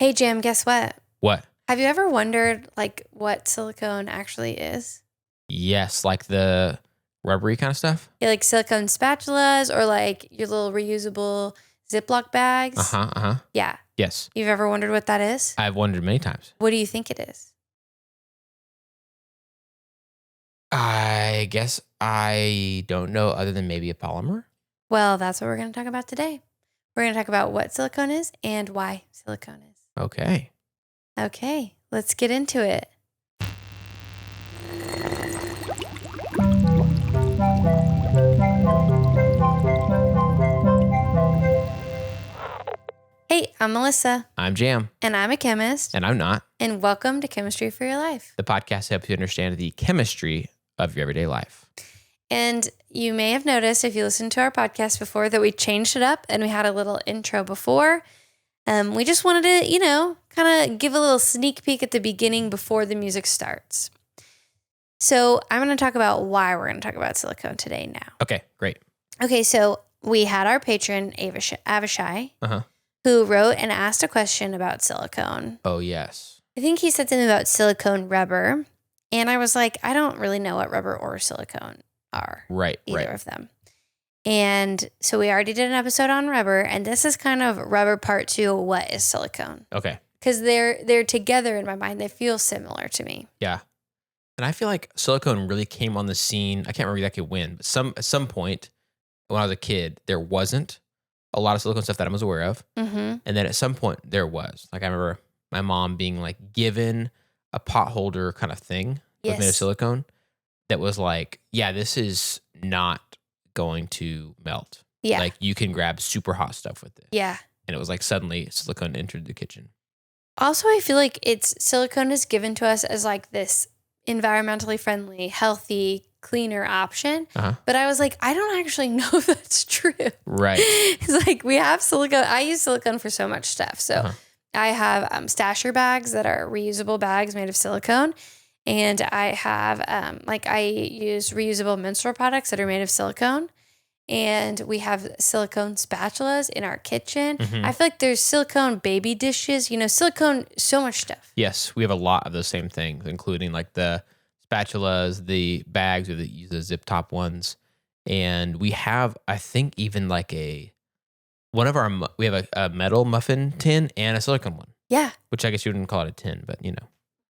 Hey, Jim, guess what? What? Have you ever wondered, like, what silicone actually is? Yes, like the rubbery kind of stuff? Yeah, like silicone spatulas or like your little reusable Ziploc bags? Uh-huh. Yeah. Yes. You've ever wondered what that is? I've wondered many times. What do you think it is? I guess I don't know other than maybe a polymer. Well, that's what we're going to talk about today. We're going to talk about what silicone is and why silicone is. Okay. Okay, let's get into it. Hey, I'm Melissa. I'm Jam. And I'm a chemist. And I'm not. And welcome to Chemistry for Your Life. The podcast helps you understand the chemistry of your everyday life. And you may have noticed if you listened to our podcast before that we changed it up and we had a little intro before. We just wanted to, kind of give a little sneak peek at the beginning before the music starts. So I'm going to talk about why we're going to talk about silicone today now. Okay, great. Okay, so we had our patron, Avishai, who wrote and asked a question about silicone. Oh, yes. I think he said something about silicone rubber. And I was like, I don't really know what rubber or silicone are. Either of them. And so we already did an episode on rubber, and this is kind of rubber part 2. What is silicone? Okay. Because they're together in my mind. They feel similar to me. Yeah. And I feel like silicone really came on the scene. I can't remember exactly when, but at some point when I was a kid, there wasn't a lot of silicone stuff that I was aware of. Mm-hmm. And then at some point there was. Like I remember my mom being like given a pot holder kind of thing that was made of silicone that was like, yeah, this is not going to melt. Yeah. Like you can grab super hot stuff with it. Yeah. And it was like suddenly silicone entered the kitchen. Also, I feel like silicone is given to us as like this environmentally friendly, healthy, cleaner option. But I was like, I don't actually know if that's true. Right. It's like we have silicone. I use silicone for so much stuff. So I have stasher bags that are reusable bags made of silicone. And I have, I use reusable menstrual products that are made of silicone. And we have silicone spatulas in our kitchen. Mm-hmm. I feel like there's silicone baby dishes, silicone, so much stuff. Yes, we have a lot of those same things, including like the spatulas, the bags, or the zip top ones. And we have, I think, even like we have a metal muffin tin and a silicone one. Yeah. Which I guess you wouldn't call it a tin, but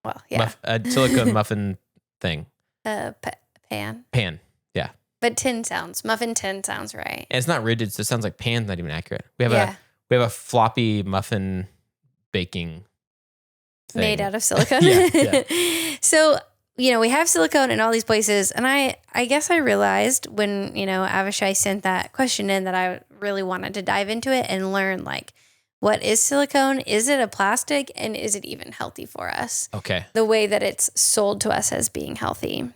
Well, yeah. A silicone muffin thing. Pan. Pan, yeah. But muffin tin sounds right. And it's not rigid, so it sounds like pan's not even accurate. We have a floppy muffin baking thing. Made out of silicone. Yeah. So, we have silicone in all these places. And I guess I realized when, Avishai sent that question in that I really wanted to dive into it and learn like, what is silicone? Is it a plastic? And is it even healthy for us? Okay. The way that it's sold to us as being healthy.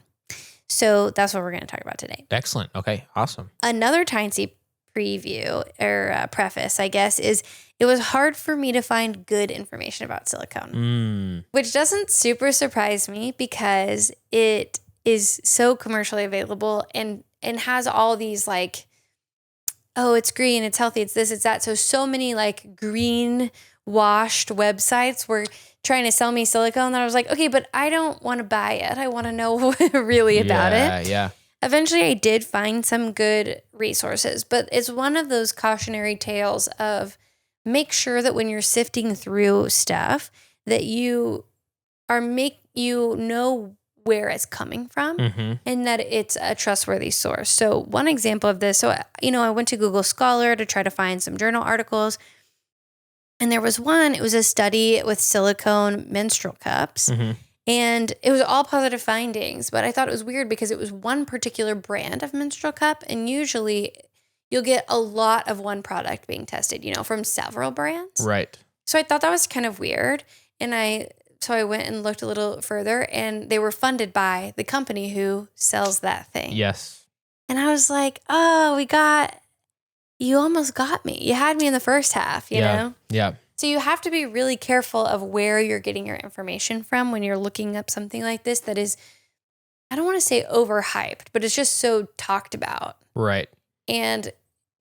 So that's what we're going to talk about today. Excellent. Okay. Awesome. Another tiny preview or preface, I guess, is it was hard for me to find good information about silicone, which doesn't super surprise me because it is so commercially available and has all these like, oh, it's green, it's healthy, it's this, it's that. So many like green washed websites were trying to sell me silicone that I was like, okay, but I don't want to buy it. I want to know really about it. Yeah. Eventually I did find some good resources, but it's one of those cautionary tales of make sure that when you're sifting through stuff that you know where it's coming from and that it's a trustworthy source. So one example of this, I went to Google Scholar to try to find some journal articles. And there was one, it was a study with silicone menstrual cups. And it was all positive findings, but I thought it was weird because it was one particular brand of menstrual cup. And usually you'll get a lot of one product being tested, from several brands. Right. So I thought that was kind of weird. And so I went and looked a little further and they were funded by the company who sells that thing. Yes. And I was like, oh, you almost got me. You had me in the first half, you know? Yeah. So you have to be really careful of where you're getting your information from when you're looking up something like this that is, I don't want to say overhyped, but it's just so talked about. Right. And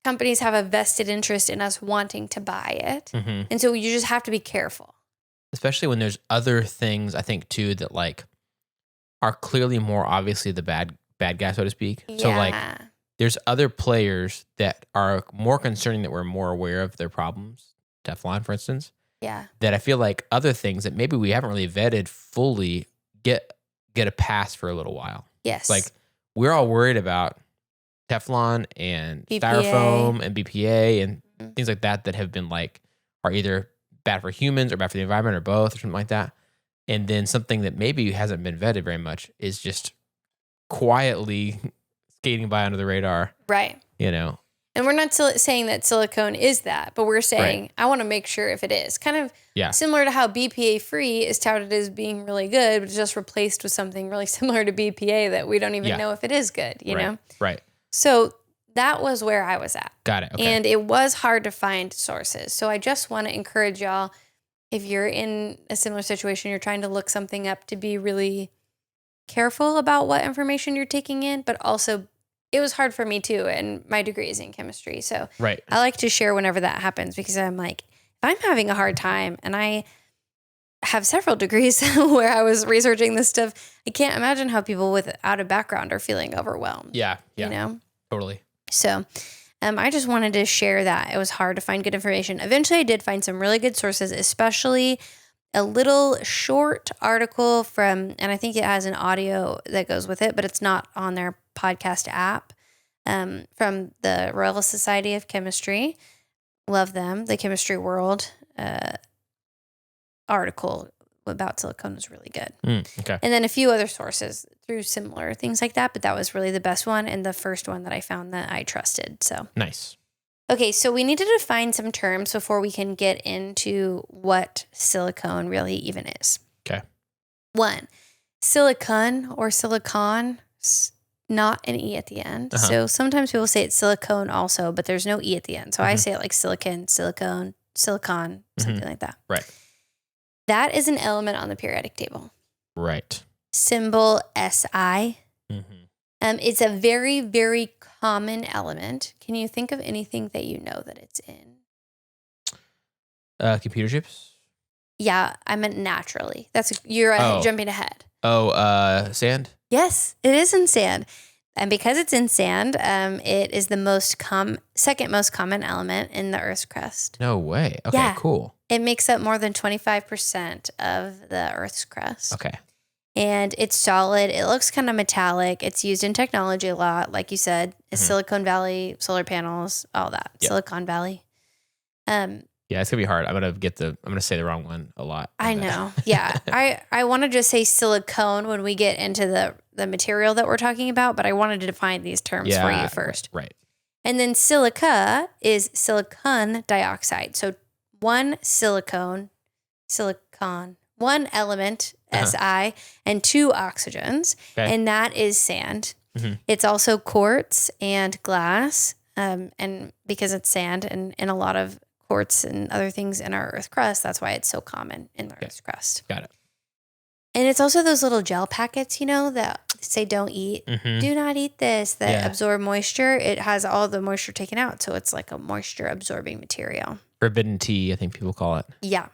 companies have a vested interest in us wanting to buy it. And so you just have to be careful. especially when there's other things, I think, too, that like are clearly more obviously the bad guy, so to speak. Yeah. So like there's other players that are more concerning that we're more aware of their problems. Teflon, for instance. Yeah. That I feel like other things that maybe we haven't really vetted fully get a pass for a little while. Yes. Like we're all worried about Teflon and BPA. styrofoam and BPA and things like that have been like are either bad for humans or bad for the environment or both or something like that. And then something that maybe hasn't been vetted very much is just quietly skating by under the radar. Right. You know. And we're not saying that silicone is that, but we're saying I want to make sure if it is. Kind of similar to how BPA free is touted as being really good, but it's just replaced with something really similar to BPA that we don't even know if it is good, you know? Right. So that was where I was at. Got it. Okay. And it was hard to find sources. So I just want to encourage y'all, if you're in a similar situation, you're trying to look something up, to be really careful about what information you're taking in, but also it was hard for me too, and my degree is in chemistry. So I like to share whenever that happens, because I'm like, if I'm having a hard time, and I have several degrees where I was researching this stuff, I can't imagine how people without a background are feeling overwhelmed. Yeah. You know? Totally. So I just wanted to share that. It was hard to find good information. Eventually I did find some really good sources, especially a little short article from, and I think it has an audio that goes with it, but it's not on their podcast app, from the Royal Society of Chemistry. Love them. The Chemistry World article about silicone was really good. Okay. And then a few other sources through similar things like that, but that was really the best one and the first one that I found that I trusted. So nice. Okay, so we need to define some terms before we can get into what silicone really even is. Okay. 1, silicone or silicon, not an E at the end. So sometimes people say it's silicone also, but there's no E at the end. So I say it like silicon, silicone, silicon, something like that. Right. That is an element on the periodic table. Right. Symbol Si. It's a very, very common element. Can you think of anything that you know that it's in? Computer chips? Yeah, I meant naturally. You're jumping ahead. Sand? Yes, it is in sand. And because it's in sand, it is the second most common element in the Earth's crust. No way. Okay, cool. It makes up more than 25% of the Earth's crust. Okay. And it's solid. It looks kind of metallic. It's used in technology a lot. Like you said, Silicon Valley, solar panels, all that. Yep. Silicon Valley. Yeah, it's going to be hard. I'm going to say the wrong one a lot. I know. Yeah. I want to just say silicone when we get into the material that we're talking about, but I wanted to define these terms for you first. Right. And then silica is silicon dioxide. So one one element, Si, and 2 oxygens, and that is sand. It's also quartz and glass, and because it's sand and a lot of quartz and other things in our Earth crust, that's why it's so common in the Earth's crust. Got it. And it's also those little gel packets, that say don't eat. Do not eat this, that absorb moisture. It has all the moisture taken out, so it's like a moisture absorbing material. Forbidden tea, I think people call it. Yeah.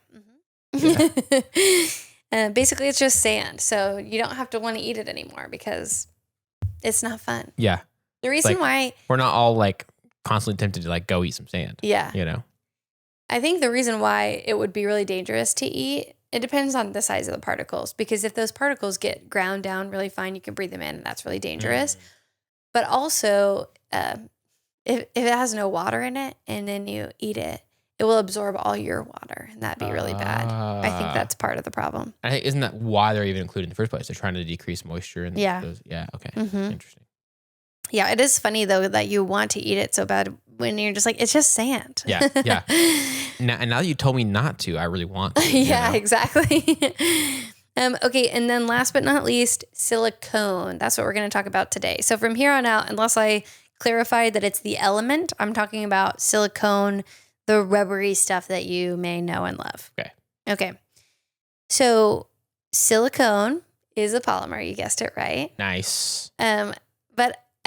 Basically, it's just sand, so you don't have to want to eat it anymore because it's not fun. Yeah. The reason why we're not all like constantly tempted to like go eat some sand. Yeah. I think the reason why it would be really dangerous to eat, it depends on the size of the particles, because if those particles get ground down really fine, you can breathe them in, and that's really dangerous. But also, if it has no water in it and then you eat it, it will absorb all your water, and that'd be really bad. I think that's part of the problem. Isn't that why they're even included in the first place? They're trying to decrease moisture. And those, okay. Interesting. Yeah, it is funny, though, that you want to eat it so bad when you're just like, it's just sand. Yeah. Now you told me not to, I really want to. Yeah, exactly. Okay, and then last but not least, silicone. That's what we're going to talk about today. So from here on out, unless I clarify that it's the element, I'm talking about silicone, the rubbery stuff that you may know and love. Okay. So silicone is a polymer. You guessed it right. Nice.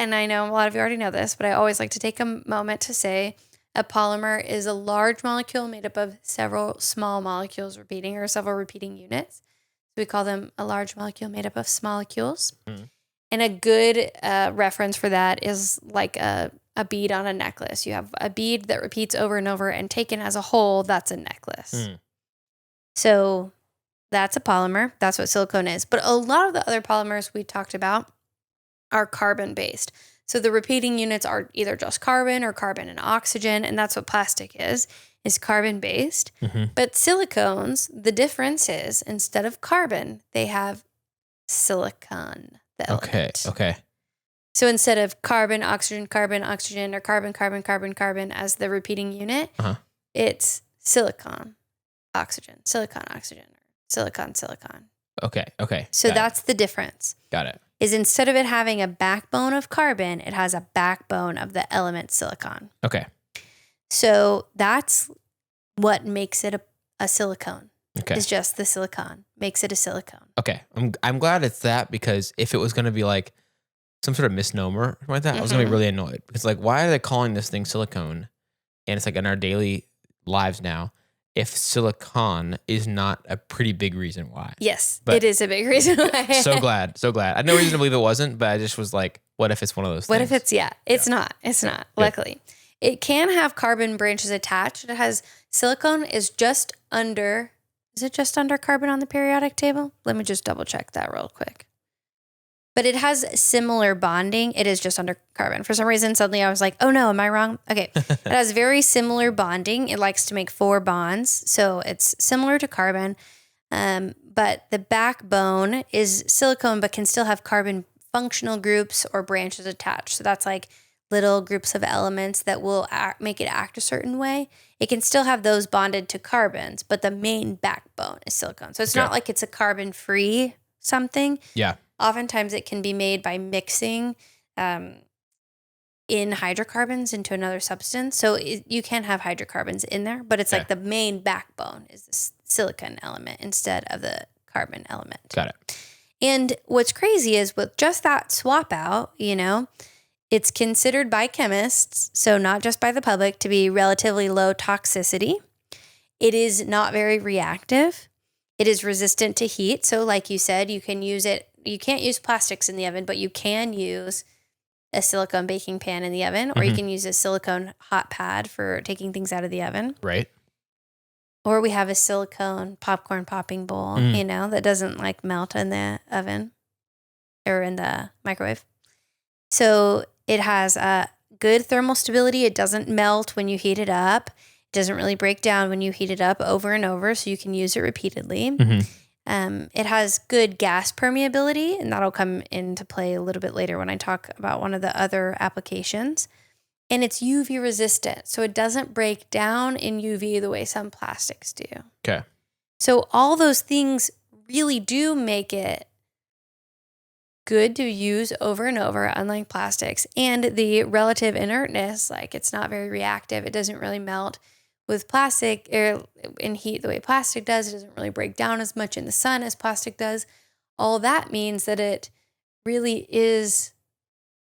And I know a lot of you already know this, but I always like to take a moment to say A polymer is a large molecule made up of several small molecules repeating or several repeating units. So we call them a large molecule made up of small molecules. And a good reference for that is like a bead on a necklace. You have a bead that repeats over and over, and taken as a whole, that's a necklace. So that's a polymer. That's what silicone is. But a lot of the other polymers we talked about are carbon-based. So the repeating units are either just carbon or carbon and oxygen, and that's what plastic is carbon-based. But silicones, the difference is instead of carbon, they have silicon, the element. Okay. So instead of carbon, oxygen, or carbon as the repeating unit, it's silicon, oxygen, silicon. Okay. So that's the difference. Got it. Is instead of it having a backbone of carbon, it has a backbone of the element silicon. Okay. So that's what makes it a silicone. Okay. It's just the silicon makes it a silicone. Okay. I'm glad it's that, because if it was going to be like some sort of misnomer like that, I was going to be really annoyed. Because like, why are they calling this thing silicone? And it's like in our daily lives now, if silicon is not a pretty big reason why. Yes, it is a big reason why. So glad. I had no reason to believe it wasn't, but I just was like, what if it's one of those things? What if it's, it's not. It's not, luckily. It can have carbon branches attached. It has, silicone is just under, is it just under carbon on the periodic table? Let me just double check that real quick. But it has similar bonding. It is just under carbon. For some reason, suddenly I was like, oh no, am I wrong? Okay. It has very similar bonding. It likes to make 4 bonds. So it's similar to carbon. But the backbone is silicone, but can still have carbon functional groups or branches attached. So that's like little groups of elements that will make it act a certain way. It can still have those bonded to carbons, but the main backbone is silicone. So it's not like it's a carbon-free something. Yeah. Oftentimes it can be made by mixing in hydrocarbons into another substance. So you can have hydrocarbons in there, but it's like the main backbone is the silicon element instead of the carbon element. Got it. And what's crazy is with just that swap out, it's considered by chemists, so not just by the public, to be relatively low toxicity. It is not very reactive. It is resistant to heat. So like you said, you can use it. You can't use plastics in the oven, but you can use a silicone baking pan in the oven, or you can use a silicone hot pad for taking things out of the oven. Right. Or we have a silicone popcorn popping bowl, that doesn't like melt in the oven or in the microwave. So it has a good thermal stability. It doesn't melt when you heat it up. It doesn't really break down when you heat it up over and over, so you can use it repeatedly. It has good gas permeability, and that'll come into play a little bit later when I talk about one of the other applications. And it's UV resistant, so it doesn't break down in UV the way some plastics do. Okay. So all those things really do make it good to use over and over, unlike plastics. And the relative inertness, like it's not very reactive. It doesn't really melt with plastic or in heat the way plastic does. It doesn't really break down as much in the sun as plastic does. All that means that it really is,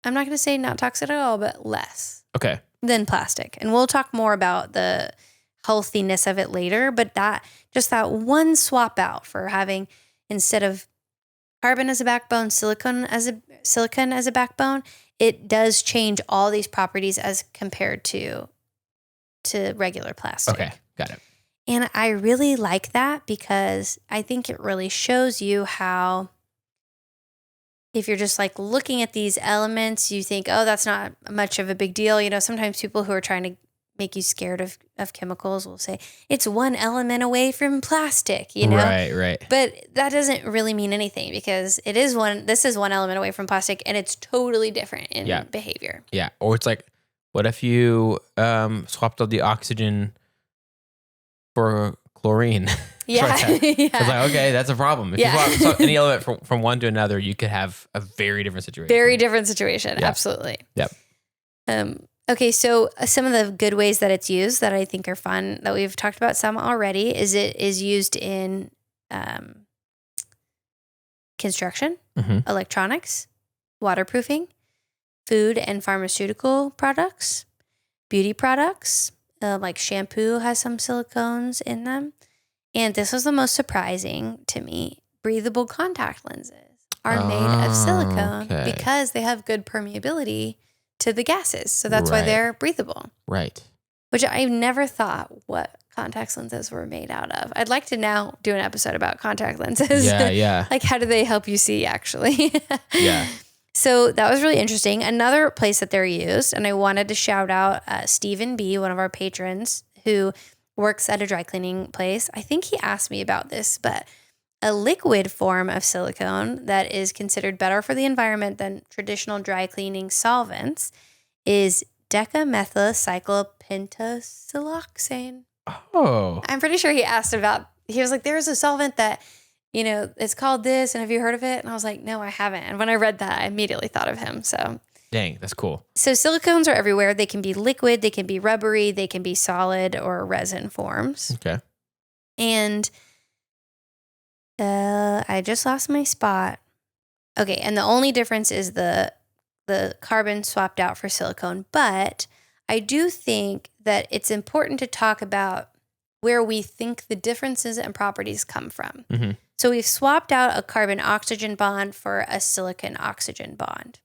I'm not going to say not toxic at all, but less than plastic. And we'll talk more about the healthiness of it later, but that one swap out for having, instead of carbon as a backbone, silicon as a backbone, it does change all these properties as compared to regular plastic. Okay, got it. And I really like that because I think it really shows you how, if you're just like looking at these elements, you think, oh, that's not much of a big deal. Sometimes people who are trying to make you scared of chemicals will say it's one element away from plastic, Right. But that doesn't really mean anything, because this is one element away from plastic, and it's totally different in behavior. Yeah. Or it's like, what if you swapped out the oxygen for chlorine? Yeah. It's like, okay, that's a problem. If you swap any element from one to another, you could have a very different situation. Very different situation. Yeah. Absolutely. Yep. Okay, so some of the good ways that it's used that I think are fun, that we've talked about some already, is it is used in construction, electronics, waterproofing, food and pharmaceutical products, beauty products, like shampoo has some silicones in them. And this was the most surprising to me. Breathable contact lenses are made of silicone because they have good permeability to the gases. So that's why they're breathable. Right. Which I never thought what contact lenses were made out of. I'd like to now do an episode about contact lenses. Yeah. Like, how do they help you see, actually? Yeah. So that was really interesting. Another place that they're used, and I wanted to shout out Stephen B., one of our patrons who works at a dry cleaning place. I think he asked me about this, but a liquid form of silicone that is considered better for the environment than traditional dry cleaning solvents is decamethylcyclopentasiloxane. Oh. I'm pretty sure he asked about, he was like, there's a solvent that, it's called this, and have you heard of it? And I was like, no, I haven't. And when I read that, I immediately thought of him. So dang, that's cool. So silicones are everywhere. They can be liquid, they can be rubbery, they can be solid or resin forms. Okay. And I just lost my spot. Okay, and the only difference is the carbon swapped out for silicone. But I do think that it's important to talk about where we think the differences and properties come from. Mm-hmm. So we've swapped out a carbon-oxygen bond for a silicon-oxygen bond.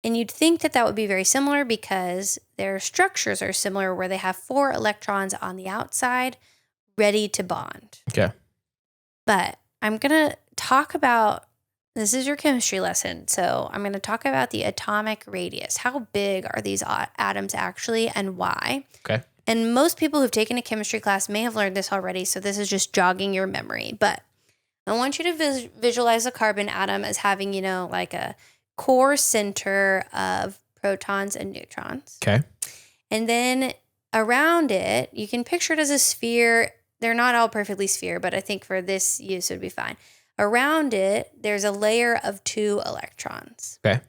And you'd think that that would be very similar because their structures are similar where they have 4 electrons on the outside ready to bond. Okay. But I'm going to talk about, this is your chemistry lesson, so I'm going to talk about the atomic radius. How big are these atoms actually and why? Okay. And most people who've taken a chemistry class may have learned this already, so this is just jogging your memory. But I want you to visualize a carbon atom as having, like a core center of protons and neutrons. Okay. And then around it, you can picture it as a sphere. They're not all perfectly sphere, but I think for this use it would be fine. Around it, there's a layer of 2 electrons. Okay.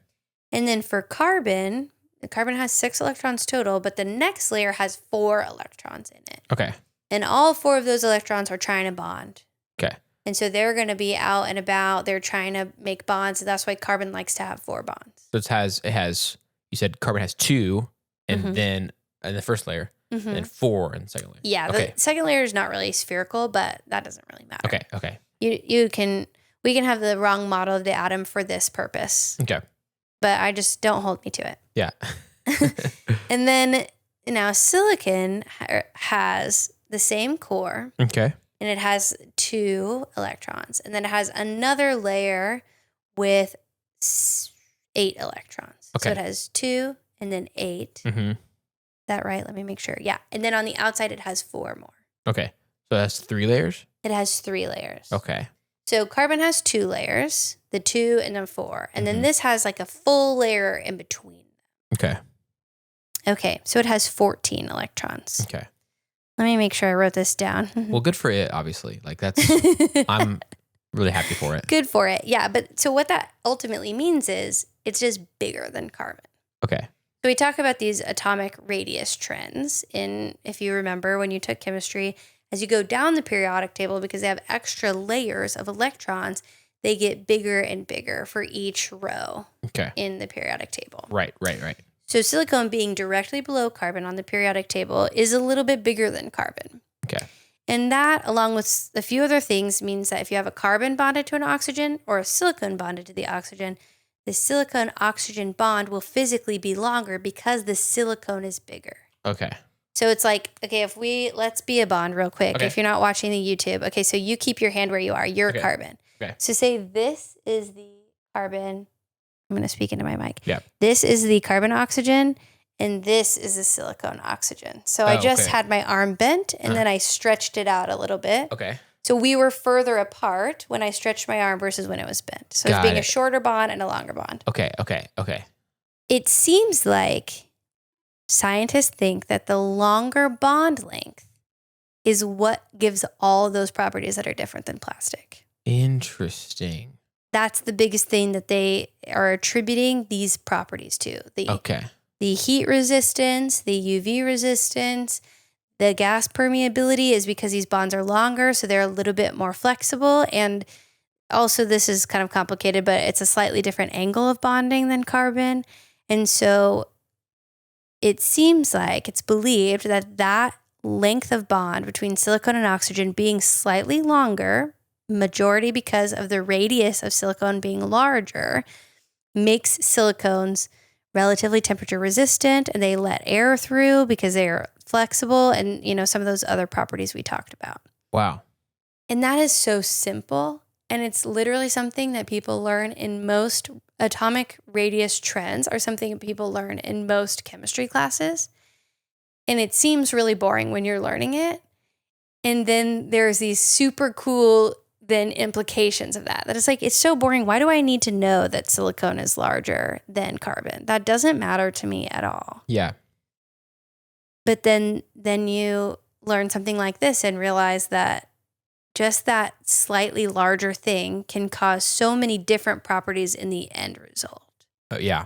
And then for carbon, the carbon has 6 electrons total, but the next layer has 4 electrons in it. Okay. And all 4 of those electrons are trying to bond. Okay. And so they're going to be out and about. They're trying to make bonds. So that's why carbon likes to have 4 bonds. So it has, you said carbon has 2, and then in the first layer, and 4 in the second layer. Yeah. Okay. The second layer is not really spherical, but that doesn't really matter. Okay. Okay. We can have the wrong model of the atom for this purpose. Okay. But I just don't hold me to it. Yeah. And then now silicon has the same core. Okay. And it has 2 electrons. And then it has another layer with 8 electrons. Okay. So it has 2 and then 8. Mm-hmm. Is that right? Let me make sure. Yeah. And then on the outside, it has 4 more. Okay. So that's 3 layers? It has 3 layers. Okay. So carbon has 2 layers, the 2 and then 4. And then this has like a full layer in between. Okay. Okay. So it has 14 electrons. Okay. Let me make sure I wrote this down. Well, good for it, obviously. Like I'm really happy for it. Good for it. Yeah. But so what that ultimately means is it's just bigger than carbon. Okay. So we talk about these atomic radius trends if you remember when you took chemistry, as you go down the periodic table, because they have extra layers of electrons, they get bigger and bigger for each row in the periodic table. Right. So silicone being directly below carbon on the periodic table is a little bit bigger than carbon. Okay. And that, along with a few other things, means that if you have a carbon bonded to an oxygen or a silicone bonded to the oxygen, the silicone-oxygen bond will physically be longer because the silicone is bigger. Okay. So it's like, okay, let's be a bond real quick. Okay. If you're not watching the YouTube. Okay, so you keep your hand where you are. You're carbon. Okay. So say this is the carbon. I'm going to speak into my mic. Yeah. This is the carbon-oxygen, and this is the silicone-oxygen. So I just had my arm bent, and then I stretched it out a little bit. Okay. So we were further apart when I stretched my arm versus when it was bent. So it's being a shorter bond and a longer bond. Okay. It seems like scientists think that the longer bond length is what gives all those properties that are different than plastic. Interesting. That's the biggest thing that they are attributing these properties to. The heat resistance, the UV resistance, the gas permeability is because these bonds are longer, so they're a little bit more flexible. And also, this is kind of complicated, but it's a slightly different angle of bonding than carbon. And so it seems like it's believed that length of bond between silicone and oxygen being slightly longer, majority because of the radius of silicone being larger, makes silicones relatively temperature resistant, and they let air through because they are flexible, and some of those other properties we talked about. Wow. And that is so simple, and it's literally something that people learn in most atomic radius trends, are something that people learn in most chemistry classes. And it seems really boring when you're learning it. And then there's these super cool implications of that it's like, it's so boring. Why do I need to know that silicone is larger than carbon? That doesn't matter to me at all. Yeah. But then you learn something like this and realize that just that slightly larger thing can cause so many different properties in the end result. Oh, yeah.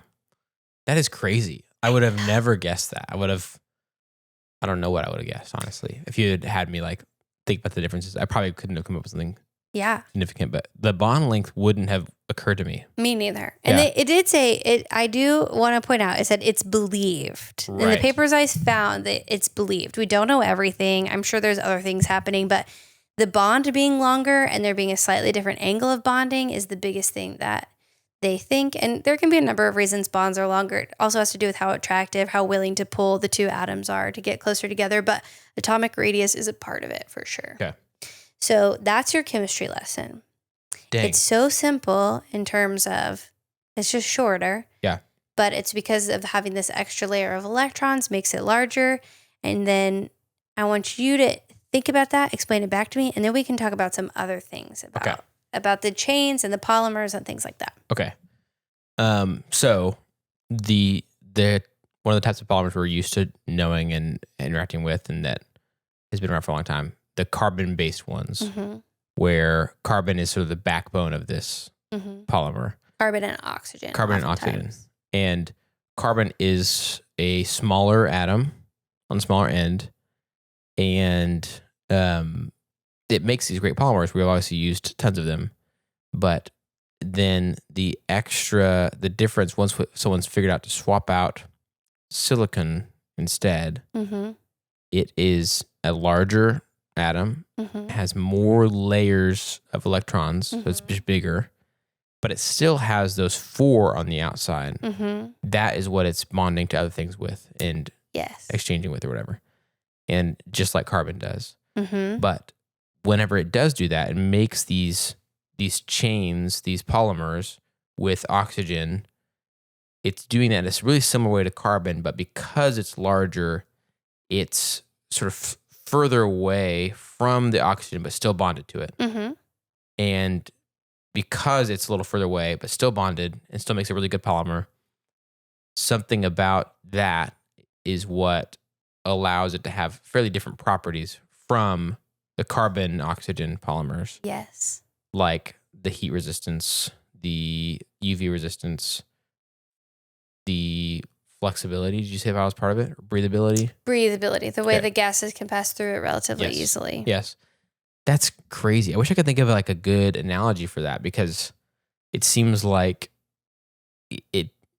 That is crazy. I would have never guessed that. I don't know what I would have guessed, honestly. If you had me think about the differences, I probably couldn't have come up with something significant, but the bond length wouldn't have occurred to me. Me neither. And it did say, I do want to point out, it said it's believed. Right. In the papers I found, that it's believed. We don't know everything. I'm sure there's other things happening, but the bond being longer and there being a slightly different angle of bonding is the biggest thing that they think. And there can be a number of reasons bonds are longer. It also has to do with how attractive, how willing to pull the two atoms are to get closer together. But atomic radius is a part of it for sure. Okay. So that's your chemistry lesson. Dang. It's so simple in terms of it's just shorter. Yeah. But it's because of having this extra layer of electrons makes it larger. And then I want you to think about that, explain it back to me, and then we can talk about some other things about the chains and the polymers and things like that. Okay. So the one of the types of polymers we're used to knowing and interacting with, and that has been around for a long time, the carbon-based ones, where carbon is sort of the backbone of this polymer. Carbon and oxygen. And carbon is a smaller atom on the smaller end, and it makes these great polymers. We've obviously used tons of them, but then the difference, once someone's figured out to swap out silicon instead, it is a larger atom, has more layers of electrons, so it's just bigger, but it still has those 4 on the outside. That is what it's bonding to other things with and exchanging with or whatever. And just like carbon does. But whenever it does do that, it makes these chains, these polymers with oxygen. It's doing that in a really similar way to carbon, but because it's larger, it's sort of further away from the oxygen, but still bonded to it. And because it's a little further away, but still bonded and still makes a really good polymer, something about that is what allows it to have fairly different properties from the carbon-oxygen polymers. Yes. Like the heat resistance, the UV resistance, the flexibility. Did you say that was part of it? Or breathability? Breathability, the way the gases can pass through it relatively easily. Yes. That's crazy. I wish I could think of a good analogy for that, because it seems like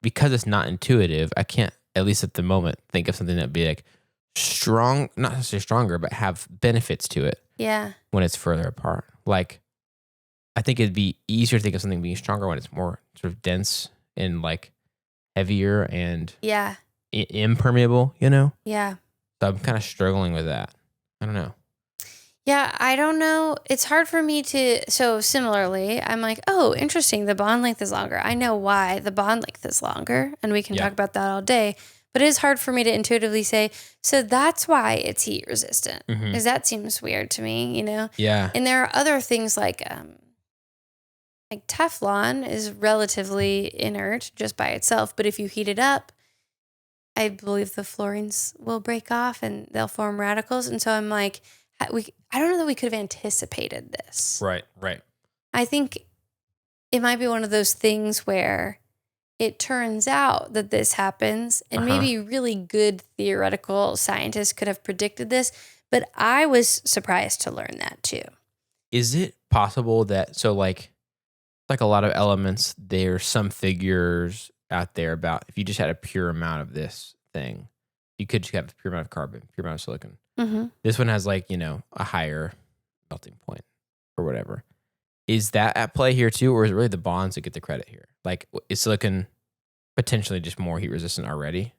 because it's not intuitive, I can't, at least at the moment, think of something that'd be strong, not necessarily stronger, but have benefits to it. Yeah. When it's further apart. I think it'd be easier to think of something being stronger when it's more sort of dense and heavier and impermeable, Yeah. So I'm kind of struggling with that. I don't know. Yeah, I don't know. It's hard for me to, so similarly, I'm like, oh, interesting. The bond length is longer. I know why the bond length is longer, and we can talk about that all day. But it is hard for me to intuitively say, so that's why it's heat resistant. Because that seems weird to me, Yeah. And there are other things like Teflon is relatively inert just by itself. But if you heat it up, I believe the fluorines will break off and they'll form radicals. And so I'm like, I don't know that we could have anticipated this. Right. I think it might be one of those things where it turns out that this happens, and maybe really good theoretical scientists could have predicted this, but I was surprised to learn that too. Is it possible that, so like a lot of elements, there's some figures out there about if you just had a pure amount of this thing, you could just have pure amount of carbon, pure amount of silicon. Mm-hmm. This one has like, a higher melting point or whatever. Is that at play here too, or is it really the bonds that get the credit here? Like, is silicon potentially just more heat resistant already?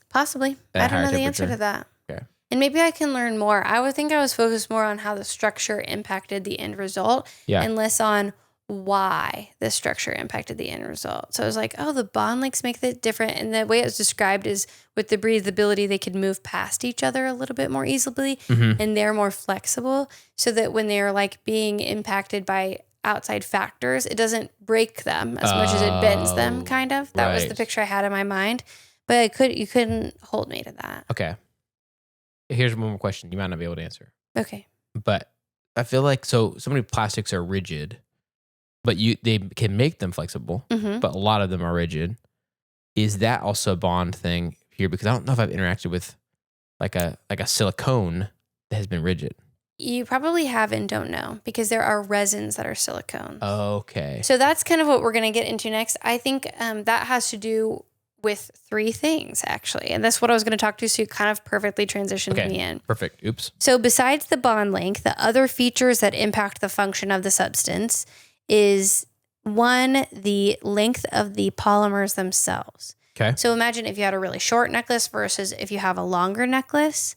Possibly. I don't know the answer to that. Okay. And maybe I can learn more. I would think I was focused more on how the structure impacted the end result and less on why the structure impacted the end result. So I was like, oh, the bond links make it different. And the way it was described is with the breathability, they could move past each other a little bit more easily and they're more flexible so that when they're like being impacted by outside factors, it doesn't break them as much as it bends them kind of. That was the picture I had in my mind. But you couldn't hold me to that. Okay. Here's one more question you might not be able to answer. Okay. But I feel like so many plastics are rigid, but they can make them flexible, but a lot of them are rigid. Is that also a bond thing here? Because I don't know if I've interacted with like a silicone that has been rigid. You probably have and don't know because there are resins that are silicones. Okay. So that's kind of what we're going to get into next. I think that has to do with three things, actually. And that's what I was going to talk to, so you kind of perfectly transitioned me in. Perfect. Oops. So besides the bond length, the other features that impact the function of the substance is, one, the length of the polymers themselves. Okay. So imagine if you had a really short necklace versus if you have a longer necklace,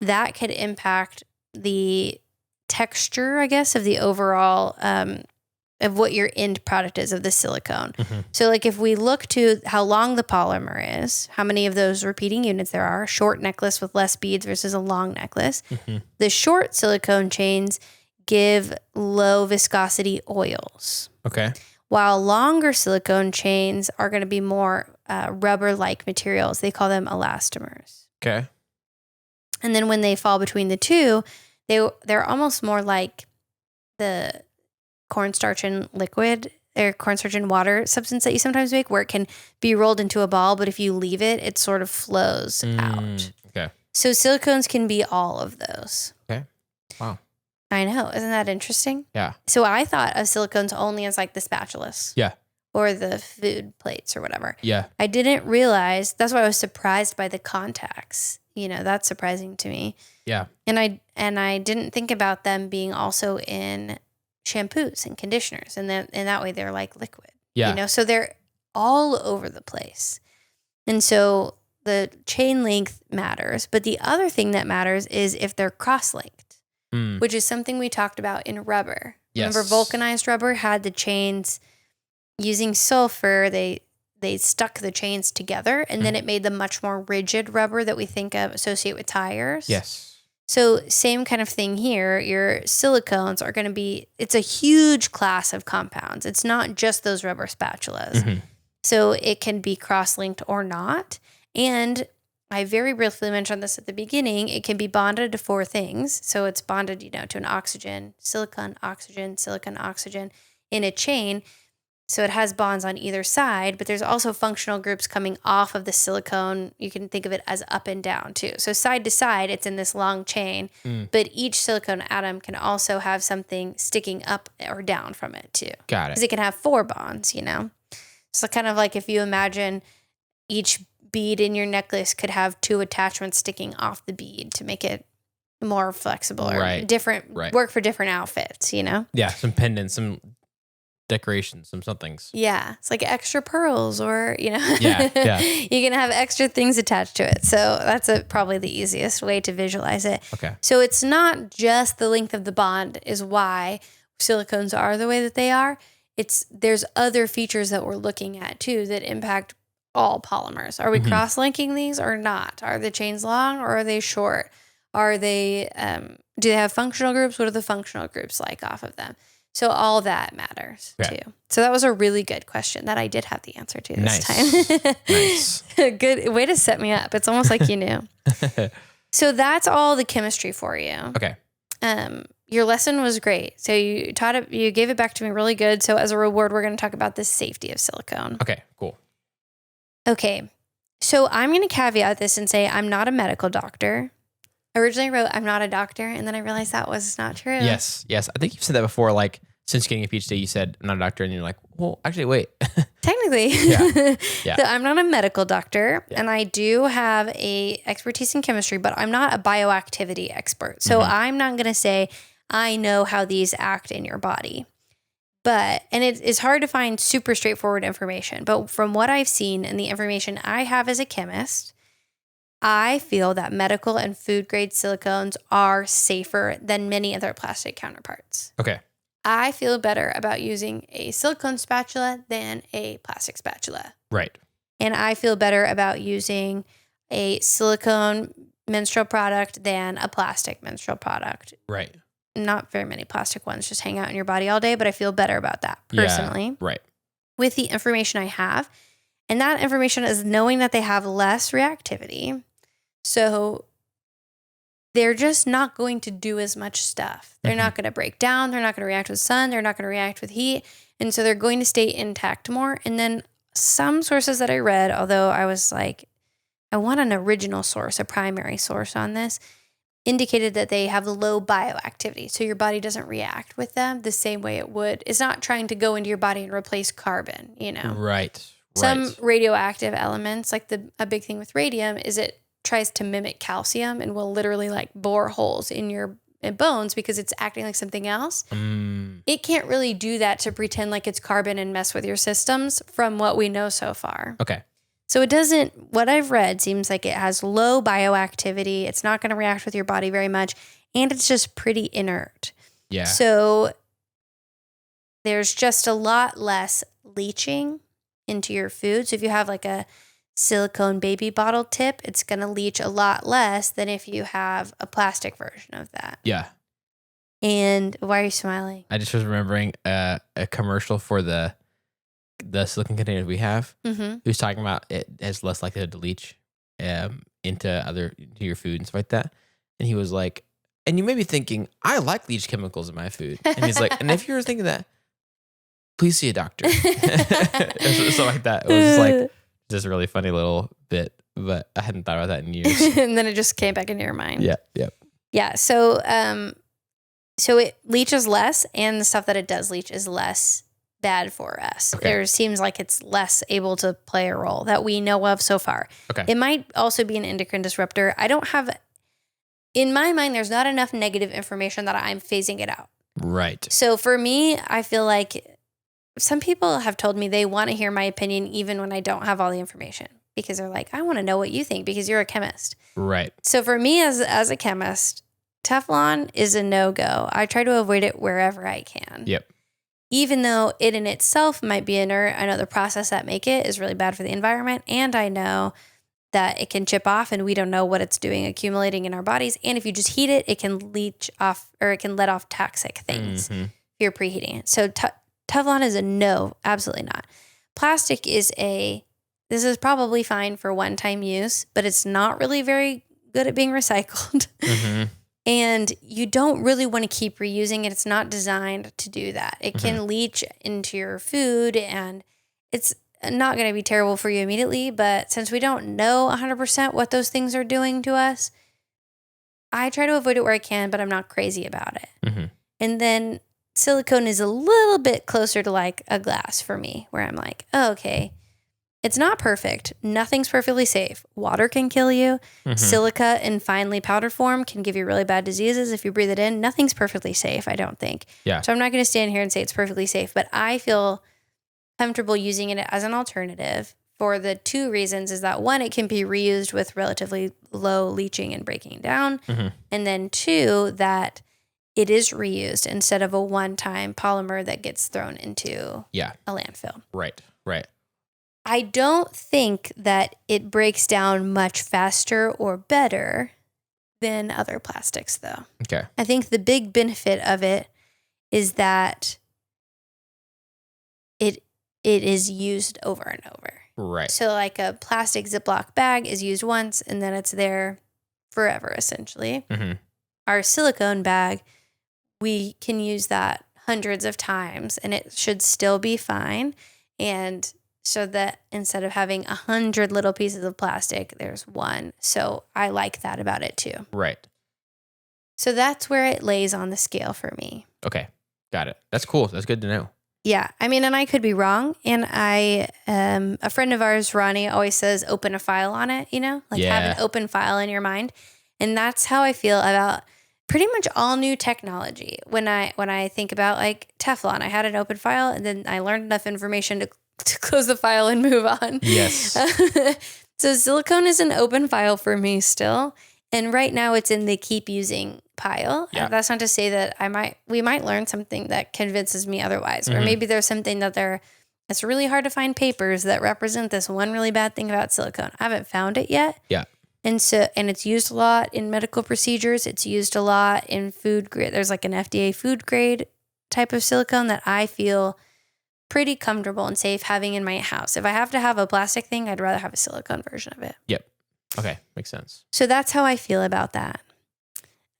that could impact the texture, I guess, of the overall of what your end product is of the silicone. So like if we look to how long the polymer is, how many of those repeating units there are, a short necklace with less beads versus a long necklace, the short silicone chains give low viscosity oils. Okay. While longer silicone chains are going to be more rubber-like materials. They call them elastomers. Okay. And then when they fall between the two, they're almost more like the cornstarch and liquid or cornstarch and water substance that you sometimes make, where it can be rolled into a ball, but if you leave it, it sort of flows out. Okay. So silicones can be all of those. Okay. Wow. I know. Isn't that interesting? Yeah. So I thought of silicones only as like the spatulas. Yeah. Or the food plates or whatever. Yeah. I didn't realize, that's why I was surprised by the contacts. That's surprising to me. Yeah. And I didn't think about them being also in shampoos and conditioners. And then in that way they're like liquid. Yeah. So they're all over the place. And so the chain length matters. But the other thing that matters is if they're cross-linked, which is something we talked about in rubber. Yes. Remember vulcanized rubber had the chains using sulfur, they stuck the chains together, and then it made them much more rigid rubber that we think of associate with tires. Yes. So same kind of thing here. Your silicones are going to be, it's a huge class of compounds. It's not just those rubber spatulas. So it can be cross-linked or not. And I very briefly mentioned this at the beginning. It can be bonded to four things. So it's bonded, to an oxygen, silicon, oxygen in a chain. So it has bonds on either side, but there's also functional groups coming off of the silicone. You can think of it as up and down too. So side to side, it's in this long chain, but each silicone atom can also have something sticking up or down from it too. Got it. Because it can have four bonds, So kind of like if you imagine each bead in your necklace could have two attachments sticking off the bead to make it more flexible or different, work for different outfits, Yeah, some pendants, some decorations, some things. Yeah, it's like extra pearls or, Yeah. you can have extra things attached to it. So that's probably the easiest way to visualize it. Okay. So it's not just the length of the bond is why silicones are the way that they are. There's other features that we're looking at too that impact all polymers. Are we cross-linking these or not? Are the chains long or are they short? Are they, do they have functional groups? What are the functional groups like off of them? So all that matters too. So that was a really good question that I did have the answer to this time. Nice. Good way to set me up. It's almost like you knew. So that's all the chemistry for you. Okay. Your lesson was great. So you gave it back to me really good. So as a reward, we're going to talk about the safety of silicone. Okay, cool. Okay. So I'm going to caveat this and say I'm not a medical doctor. I originally wrote I'm not a doctor, and then I realized that was not true. Yes. I think you've said that before. Like since getting a PhD, you said I'm not a doctor, and you're like, well, actually, wait. Technically. Yeah. So I'm not a medical doctor, and I do have a expertise in chemistry, but I'm not a bioactivity expert. So I'm not going to say I know how these act in your body. But, and it is hard to find super straightforward information. But from what I've seen and the information I have as a chemist, I feel that medical and food grade silicones are safer than many other plastic counterparts. Okay. I feel better about using a silicone spatula than a plastic spatula. Right. And I feel better about using a silicone menstrual product than a plastic menstrual product. Right. Not very many plastic ones just hang out in your body all day, but I feel better about that personally. Yeah, right. With the information I have. And that information is knowing that they have less reactivity. So they're just not going to do as much stuff. They're not going to break down. They're not going to react with sun. They're not going to react with heat. And so they're going to stay intact more. And then some sources that I read, although I was like, I want an original source, a primary source on this, indicated that they have low bioactivity. So your body doesn't react with them the same way it would. It's not trying to go into your body and replace carbon, you know? Right. Some radioactive elements, like a big thing with radium is it tries to mimic calcium and will literally like bore holes in your bones because it's acting like something else. It can't really do that to pretend like it's carbon and mess with your systems from what we know so far. Okay. So it doesn't, what I've read seems like it has low bioactivity. It's not going to react with your body very much. And it's just pretty inert. Yeah. So there's just a lot less leaching into your food. So if you have like a silicone baby bottle tip, it's going to leach a lot less than if you have a plastic version of that. Yeah. And why are you smiling? I just was remembering a commercial for the silicone containers we have. He was talking about it as less likely to leach into your food and stuff like that. And he was like, and you may be thinking, I like leach chemicals in my food. And he's like, and if you're thinking that, please see a doctor. So like that. It was just like just a really funny little bit, but I hadn't thought about that in years. And then it just came back into your mind. Yeah. Yep. Yeah. So it leaches less, and the stuff that it does leach is less bad for us. Okay. There seems like it's less able to play a role that we know of so far. Okay. It might also be an endocrine disruptor. I don't have, in my mind, there's not enough negative information that I'm phasing it out. Right. So for me, I feel like some people have told me they want to hear my opinion even when I don't have all the information, because they're like, I want to know what you think because you're a chemist. Right. So for me as a chemist, Teflon is a no-go. I try to avoid it wherever I can. Yep. Even though it in itself might be inert, I know the process that make it is really bad for the environment, and I know that it can chip off and we don't know what it's doing accumulating in our bodies. And if you just heat it, it can leach off, or it can let off toxic things if you're preheating it. So Teflon is a no, absolutely not. Plastic is this is probably fine for one-time use, but it's not really very good at being recycled. And you don't really want to keep reusing it. It's not designed to do that. It can leach into your food, and it's not going to be terrible for you immediately. But since we don't know 100% what those things are doing to us, I try to avoid it where I can, but I'm not crazy about it. And then silicone is a little bit closer to like a glass for me, where I'm like, oh, okay, it's not perfect. Nothing's perfectly safe. Water can kill you. Silica in finely powdered form can give you really bad diseases if you breathe it in. Nothing's perfectly safe, I don't think. Yeah. So I'm not going to stand here and say it's perfectly safe, but I feel comfortable using it as an alternative for the two reasons is that one, it can be reused with relatively low leaching and breaking down. And then two, that it is reused instead of a one-time polymer that gets thrown into a landfill. Right. Right. I don't think that it breaks down much faster or better than other plastics, though. Okay. I think the big benefit of it is that it is used over and over. Right. So like a plastic Ziploc bag is used once and then it's there forever, essentially. Our silicone bag, we can use that hundreds of times and it should still be fine. And so that instead of having 100 little pieces of plastic, there's one. So I like that about it too. Right. So that's where it lays on the scale for me. Okay. Got it. That's cool. That's good to know. Yeah. I mean, and I could be wrong. And a friend of ours, Ronnie, always says, open a file on it, like have an open file in your mind. And that's how I feel about pretty much all new technology. When I think about like Teflon, I had an open file and then I learned enough information to close the file and move on. Yes. So silicone is an open file for me still. And right now it's in the keep using pile. Yeah. That's not to say that we might learn something that convinces me otherwise. Or maybe there's something it's really hard to find papers that represent this one really bad thing about silicone. I haven't found it yet. Yeah. And it's used a lot in medical procedures. It's used a lot in food grade. There's like an FDA food grade type of silicone that I feel pretty comfortable and safe having in my house. If I have to have a plastic thing, I'd rather have a silicone version of it. Yep. Okay. Makes sense. So that's how I feel about that.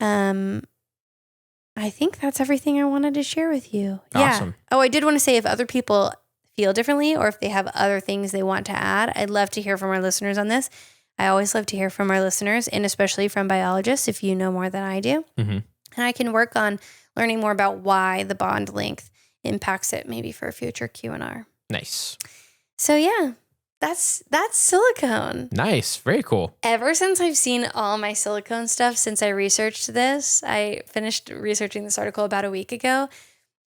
I think that's everything I wanted to share with you. Awesome. Yeah. Oh, I did want to say if other people feel differently or if they have other things they want to add, I'd love to hear from our listeners on this. I always love to hear from our listeners and especially from biologists if you know more than I do. Mm-hmm. And I can work on learning more about why the bond length impacts it maybe for a future Q&R. Nice. So yeah, that's silicone. Nice. Very cool. Ever since I've seen all my silicone stuff since I researched this, I finished researching this article about a week ago.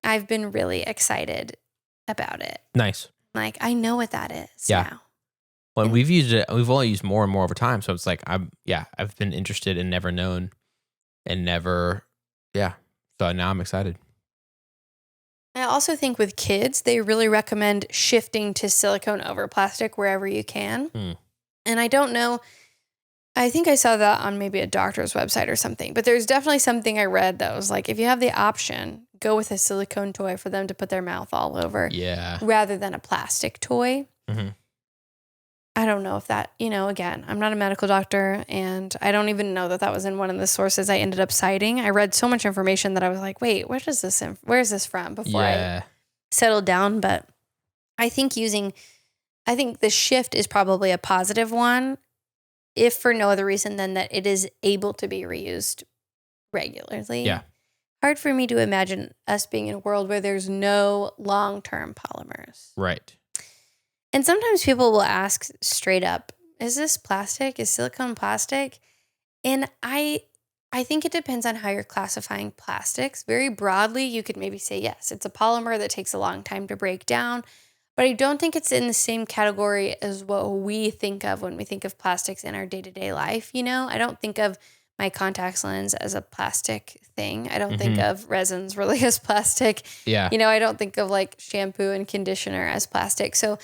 I've been really excited about it. Nice. Like I know what that is now. Well, we've used it. We've only used more and more over time. So it's like, I've been interested and never known and never. Yeah. So now I'm excited. I also think with kids, they really recommend shifting to silicone over plastic wherever you can. And I don't know. I think I saw that on maybe a doctor's website or something, but there's definitely something I read that was like, if you have the option, go with a silicone toy for them to put their mouth all over. Yeah. Rather than a plastic toy. Mm-hmm. I don't know if that, again, I'm not a medical doctor and I don't even know that was in one of the sources I ended up citing. I read so much information that I was like, wait, where is this from before I settled down? But I think the shift is probably a positive one, if for no other reason than that it is able to be reused regularly. Yeah. Hard for me to imagine us being in a world where there's no long-term polymers. Right. And sometimes people will ask straight up, is this plastic? Is silicone plastic? And I think it depends on how you're classifying plastics. Very broadly, you could maybe say, yes, it's a polymer that takes a long time to break down. But I don't think it's in the same category as what we think of when we think of plastics in our day-to-day life. I don't think of my contacts lens as a plastic thing. I don't think of resins really as plastic. Yeah. I don't think of like shampoo and conditioner as plastic. So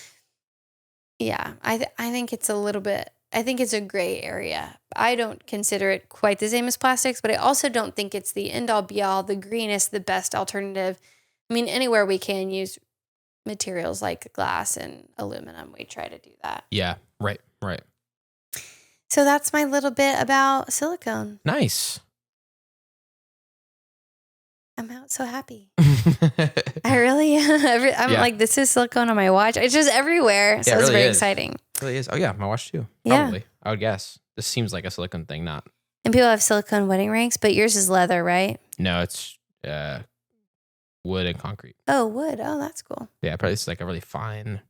yeah, I think it's I think it's a gray area. I don't consider it quite the same as plastics, but I also don't think it's the end all be all, the greenest, the best alternative. I mean, anywhere we can use materials like glass and aluminum, we try to do that. Yeah, right. So that's my little bit about silicone. Nice. I'm out so happy. I really am. I'm like, this is silicone on my watch. It's just everywhere. So it's very exciting. It really is. Oh, yeah. My watch too. Probably. Yeah. I would guess. This seems like a silicone thing, not. And people have silicone wedding rings, but yours is leather, right? No, it's wood and concrete. Oh, wood. Oh, that's cool. Yeah, probably it's like a really fine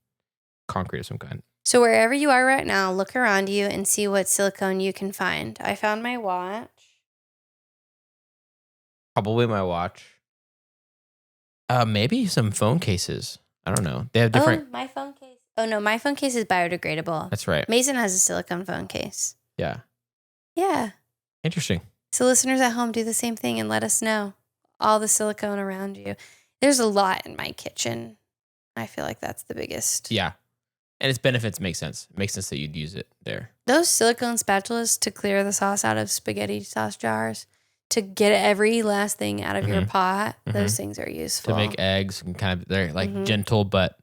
concrete of some kind. So wherever you are right now, look around you and see what silicone you can find. I found my watch. Probably my watch. Maybe some phone cases. I don't know. They have different. Oh, my phone case. Oh, no, my phone case is biodegradable. That's right. Mason has a silicone phone case. Yeah. Yeah. Interesting. So listeners at home, do the same thing and let us know all the silicone around you. There's a lot in my kitchen. I feel like that's the biggest. Yeah. And its benefits make sense. It makes sense that you'd use it there. Those silicone spatulas to clear the sauce out of spaghetti sauce jars, to get every last thing out of your pot, those things are useful. To make eggs and they're like gentle, but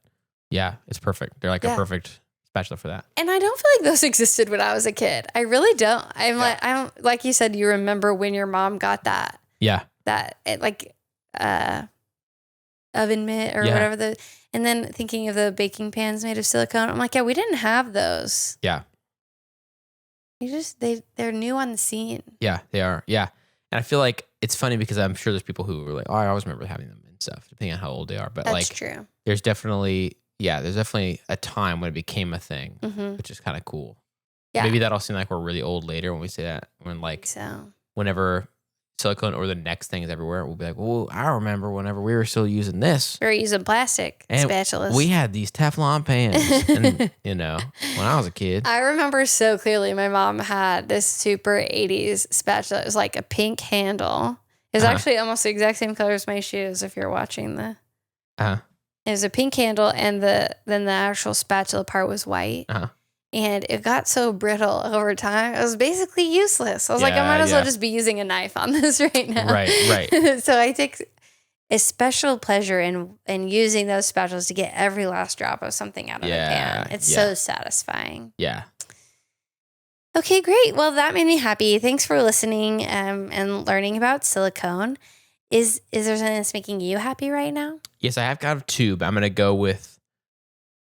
yeah, it's perfect. They're like a perfect spatula for that. And I don't feel like those existed when I was a kid. I really don't. Like you said, you remember when your mom got that. Yeah. Oven mitt or whatever and then thinking of the baking pans made of silicone. I'm like, yeah, we didn't have those. Yeah. They're new on the scene. Yeah, they are. Yeah. And I feel like it's funny because I'm sure there's people who were like, oh, I always remember having them. And stuff, depending on how old they are. But That's true. there's definitely a time when it became a thing, which is kind of cool. Yeah. Maybe that'll seem like we're really old later when we say that. When whenever silicone or the next thing is everywhere, we'll be like, well, I remember whenever we were still using this. We were using plastic spatulas. We had these Teflon pans. And, when I was a kid. I remember so clearly my mom had this super 80s spatula. It was like a pink handle. It was actually almost the exact same color as my shoes if you're watching the... It was a pink handle, and then the actual spatula part was white. And it got so brittle over time. It was basically useless. I was like, I might as well just be using a knife on this right now. Right. So I take a special pleasure in using those spatulas to get every last drop of something out of the pan. It's so satisfying. Yeah. Okay, great. Well, that made me happy. Thanks for listening and learning about silicone. Is there something that's making you happy right now? Yes, I have got two, but I'm going to go with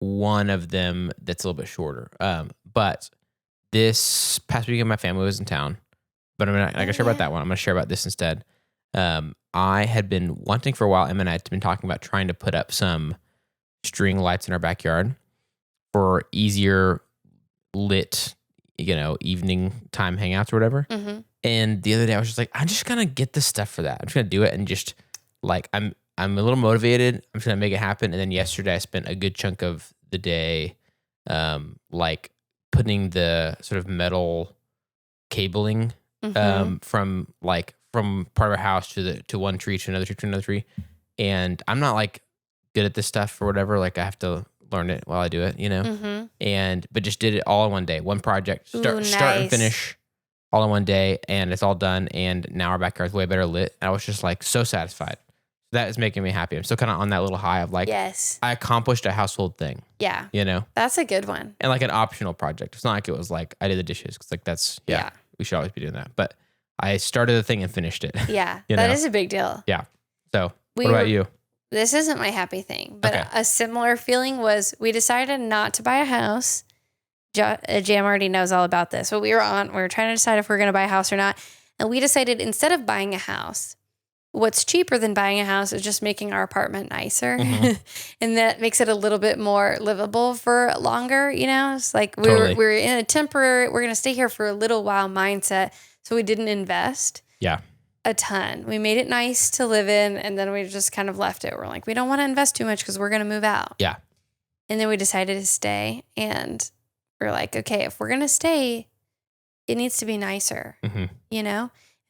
one of them that's a little bit shorter. But this past weekend, my family was in town, but I'm not going to share about that one. I'm going to share about this instead. I had been wanting for a while, Emma and I had been talking about trying to put up some string lights in our backyard for easier lit, evening time hangouts or whatever. And the other day I was just like, I'm just going to get the stuff for that. I'm just going to do it and just I'm a little motivated. I'm just going to make it happen. And then yesterday I spent a good chunk of the day putting the sort of metal cabling from part of our house to one tree to another tree. And I'm not good at this stuff or whatever. I have to learn it while I do it, but just did it all in one day, one project, start and finish all in one day. And it's all done. And now our backyard's way better lit. I was just so satisfied. That is making me happy. I'm still kind of on that little high of yes, I accomplished a household thing. Yeah. That's a good one. And an optional project. It's not like it was I did the dishes. Cause that's, we should always be doing that. But I started the thing and finished it. Yeah. That is a big deal. Yeah. So what about you? This isn't my happy thing, but a similar feeling was we decided not to buy a house. Jam already knows all about this, but we were trying to decide if we were going to buy a house or not. And we decided instead of buying a house, what's cheaper than buying a house is just making our apartment nicer. And that makes it a little bit more livable for longer, It's we're in a temporary, we're going to stay here for a little while mindset. So we didn't invest a ton. We made it nice to live in, and then we just kind of left it. We're like, we don't want to invest too much because we're going to move out. Yeah. And then we decided to stay, and we're like, okay, if we're going to stay, it needs to be nicer,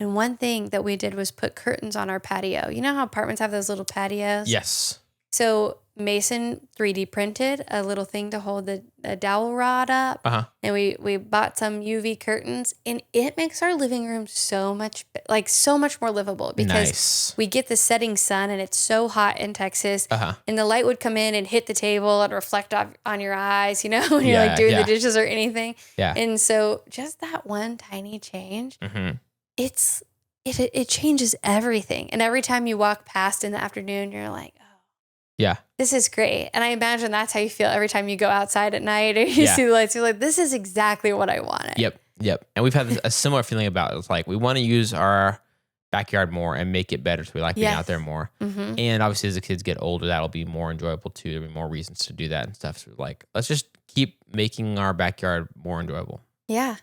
And one thing that we did was put curtains on our patio. You know how apartments have those little patios? Yes. So Mason 3D printed a little thing to hold the dowel rod up. And we bought some UV curtains, and it makes our living room so much more livable because we get the setting sun, and it's so hot in Texas. And the light would come in and hit the table and reflect on your eyes, when you're doing the dishes or anything. Yeah. And so just that one tiny change, it changes everything. And every time you walk past in the afternoon, you're like, oh, this is great. And I imagine that's how you feel every time you go outside at night or you see the lights. You're like, this is exactly what I wanted. Yep. And we've had a similar feeling about it. It's we want to use our backyard more and make it better. So we like being out there more. And obviously as the kids get older, that'll be more enjoyable too. There'll be more reasons to do that and stuff. So let's just keep making our backyard more enjoyable. Yeah.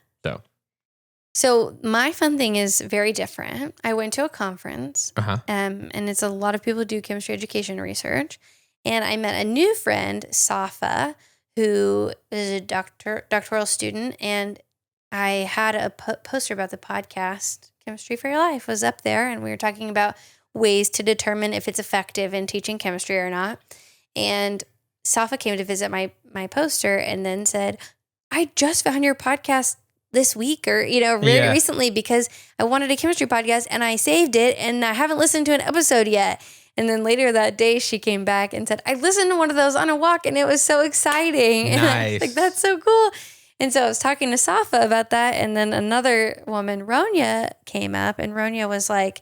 So my fun thing is very different. I went to a conference, and it's a lot of people who do chemistry education research. And I met a new friend, Safa, who is a doctoral student. And I had a poster about the podcast, Chemistry for Your Life, was up there. And we were talking about ways to determine if it's effective in teaching chemistry or not. And Safa came to visit my poster and then said, I just found your podcast this week or, really recently because I wanted a chemistry podcast and I saved it and I haven't listened to an episode yet. And then later that day she came back and said, I listened to one of those on a walk and it was so exciting. And I was like, that's so cool. And so I was talking to Safa about that. And then another woman, Ronya, came up and Ronya was like,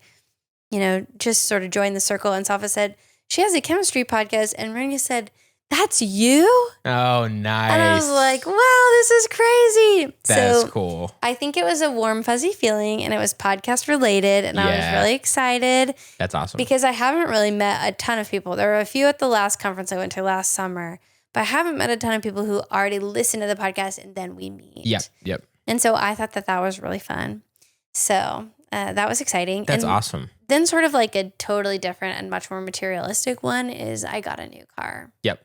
just sort of joined the circle. And Safa said, she has a chemistry podcast. And Ronya said, that's you? Oh, nice. And I was like, wow, this is crazy. That's cool. I think it was a warm, fuzzy feeling, and it was podcast related, and I was really excited. That's awesome. Because I haven't really met a ton of people. There were a few at the last conference I went to last summer, but I haven't met a ton of people who already listen to the podcast and then we meet. Yep. And so I thought that was really fun. So that was exciting. That's awesome. Then sort of like a totally different and much more materialistic one is I got a new car. Yep.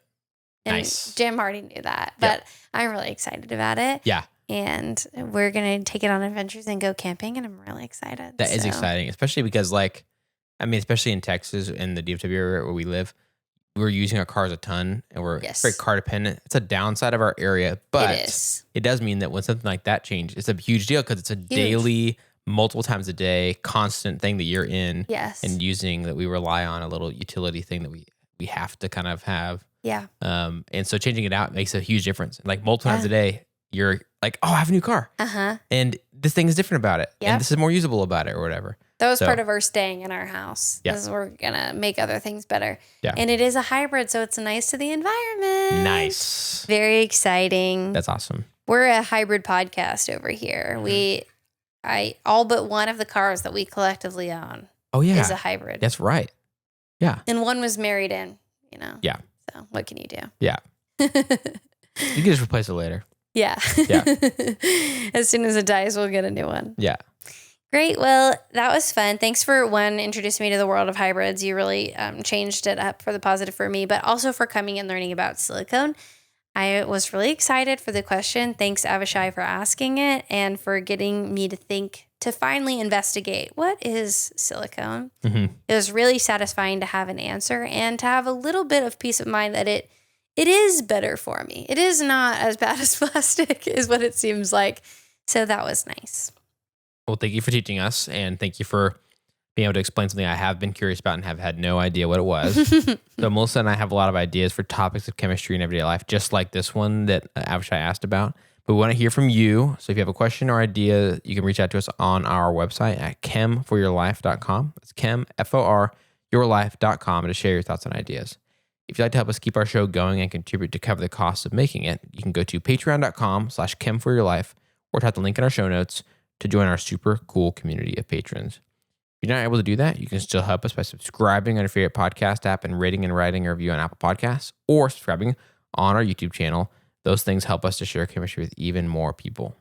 And nice. Jim already knew that, but I'm really excited about it. Yeah. And we're going to take it on adventures and go camping, and I'm really excited. That is exciting, especially because especially in Texas in the DFW area where we live, we're using our cars a ton and we're very car dependent. It's a downside of our area, but it does mean that when something like that changes, it's a huge deal because it's a daily, multiple times a day, constant thing that you're in and using, that we rely on, a little utility thing that we have to kind of have. Yeah. And so changing it out makes a huge difference. Like multiple times a day, you're like, oh, I have a new car. And this thing is different about it. And this is more usable about it or whatever. That was part of our staying in our house. Yeah. Because we're going to make other things better. Yeah. And it is a hybrid, so it's nice to the environment. Nice. Very exciting. That's awesome. We're a hybrid podcast over here. All but one of the cars that we collectively own is a hybrid. That's right. Yeah. And one was married in, Yeah. So what can you do? Yeah. You can just replace it later. Yeah. Yeah. As soon as it dies, we'll get a new one. Yeah. Great. Well, that was fun. Thanks for introducing me to the world of hybrids. You really changed it up for the positive for me, but also for coming and learning about silicone. I was really excited for the question. Thanks, Avishai, for asking it and for getting me to finally investigate what is silicone. It was really satisfying to have an answer and to have a little bit of peace of mind that it is better for me. It is not as bad as plastic is what it seems like. So that was nice. Well, thank you for teaching us, and thank you for being able to explain something I have been curious about and have had no idea what it was. So Melissa and I have a lot of ideas for topics of chemistry in everyday life, just like this one that Avishai asked about. But we want to hear from you. So if you have a question or idea, you can reach out to us on our website at chemforyourlife.com. It's chem, F-O-R, yourlife.com, to share your thoughts and ideas. If you'd like to help us keep our show going and contribute to cover the costs of making it, you can go to patreon.com/chemforyourlife or tap the link in our show notes to join our super cool community of patrons. If you're not able to do that, you can still help us by subscribing on your favorite podcast app and rating and writing a review on Apple Podcasts, or subscribing on our YouTube channel. Those things help us to share chemistry with even more people.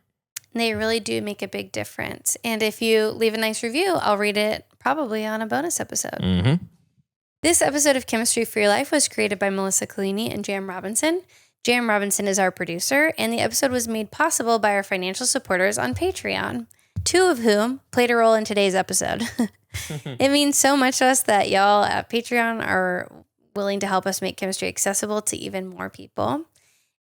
They really do make a big difference. And if you leave a nice review, I'll read it probably on a bonus episode. This episode of Chemistry for Your Life was created by Melissa Collini and Jam Robinson. Jam Robinson is our producer, and the episode was made possible by our financial supporters on Patreon, 2 of whom played a role in today's episode. It means so much to us that y'all at Patreon are willing to help us make chemistry accessible to even more people.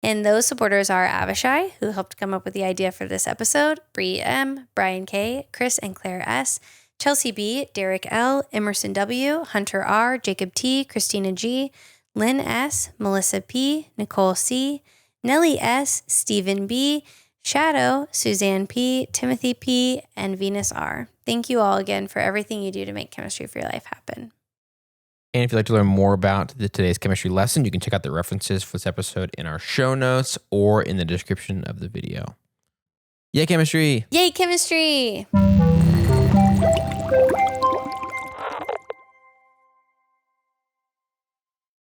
And those supporters are Avishai, who helped come up with the idea for this episode, Bri M, Brian K, Chris and Claire S, Chelsea B, Derek L, Emerson W, Hunter R, Jacob T, Kristina G, Lynn S, Melissa P, Nichole C, Nelly S, Stephen B, Shadow, Suzanne P, Timothy P, and Venus R. Thank you all again for everything you do to make Chemistry for Your Life happen. And if you'd like to learn more about today's chemistry lesson, you can check out the references for this episode in our show notes or in the description of the video. Yay, chemistry! Yay, chemistry!